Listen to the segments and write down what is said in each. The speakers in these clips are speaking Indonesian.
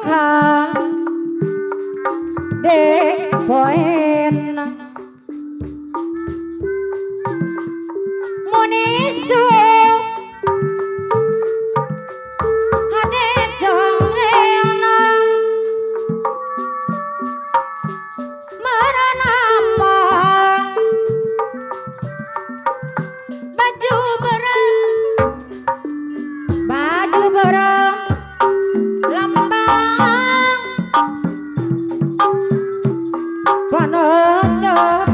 suka dek poen munisu hade jongrena maranapa baju berang lambang panonton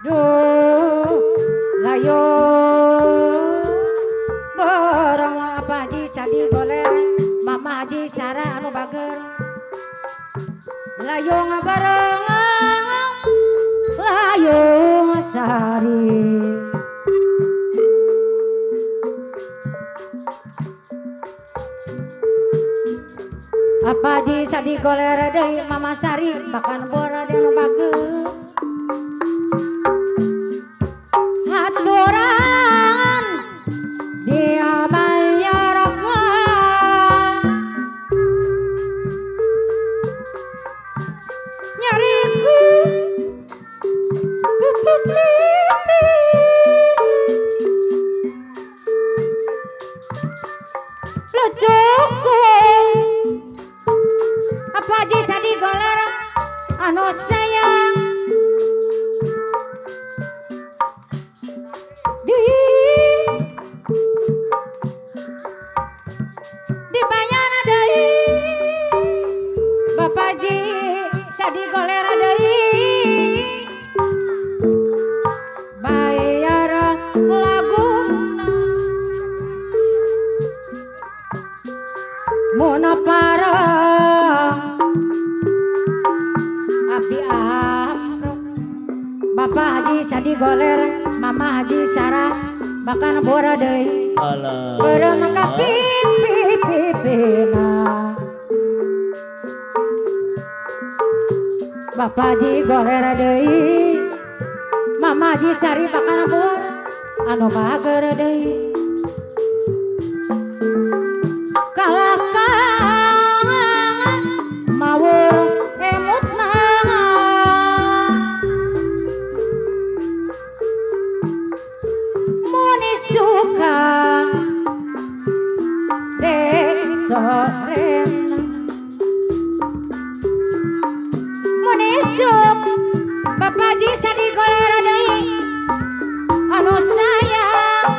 duh layo barang apa Haji Sadi goleng Mama Haji Sarah anu bager layong bareng layong sari apa Haji Sadi goleng deui Mama Sari bahkan bora anu bager aturan dia bayar nyariku ke putri lucuku apa Haji Sadi goler anu sayang dibayar deui Bapak Haji Sadi goler deui bayar laguna mun parang abdi amrok Bapak Haji Sadi goler Mama Haji Sarah bahkan bora deui bareng ka pipipina Bapak Haji goler deui Mama Haji Sari bahkan bora anu bager deui kalakang mawur emutna muni suka dek sorena muni suk Bapak Haji Sadi goler deui anu sayang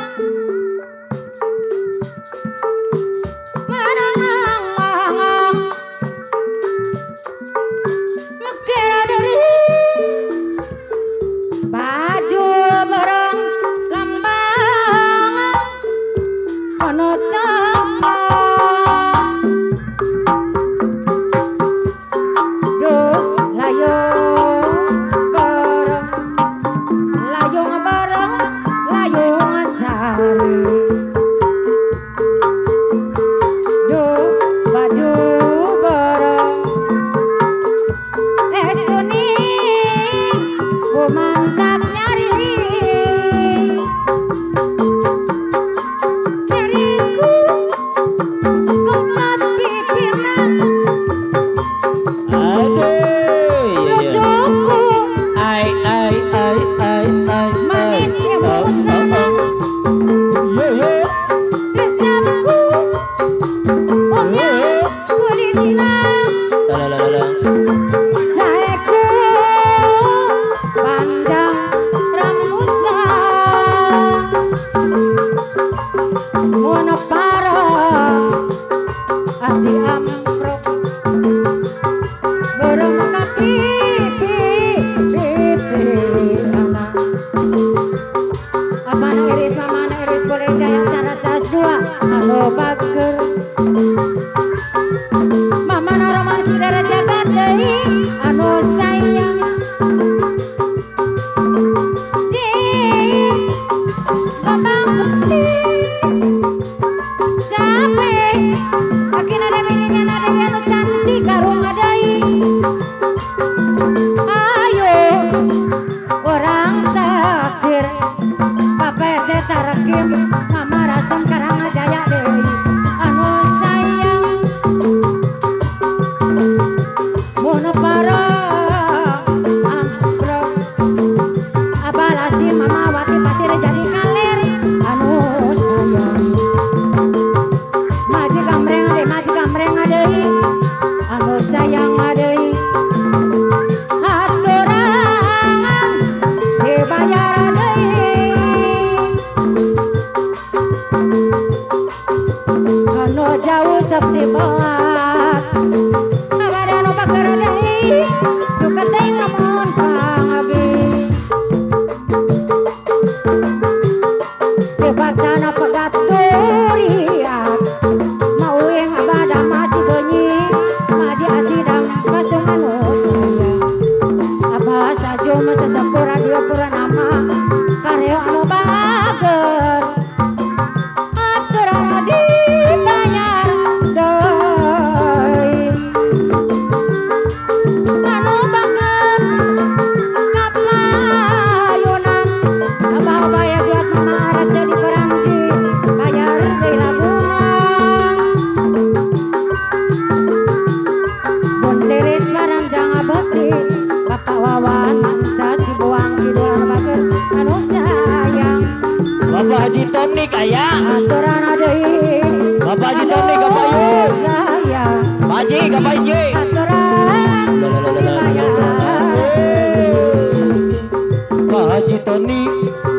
Haji Tony.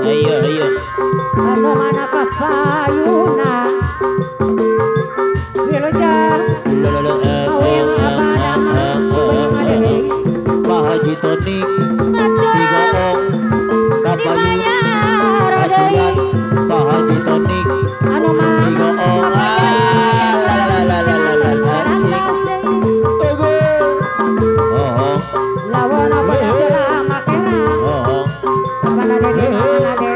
Ayo ayo. Anu mana kapayuna. Wilujeng. Awil abadama. Pak Haji Tony. Matur. Kapayuna. Rodei. Pak Haji Tony. Anu mana lawan apa selama kera. Apa nade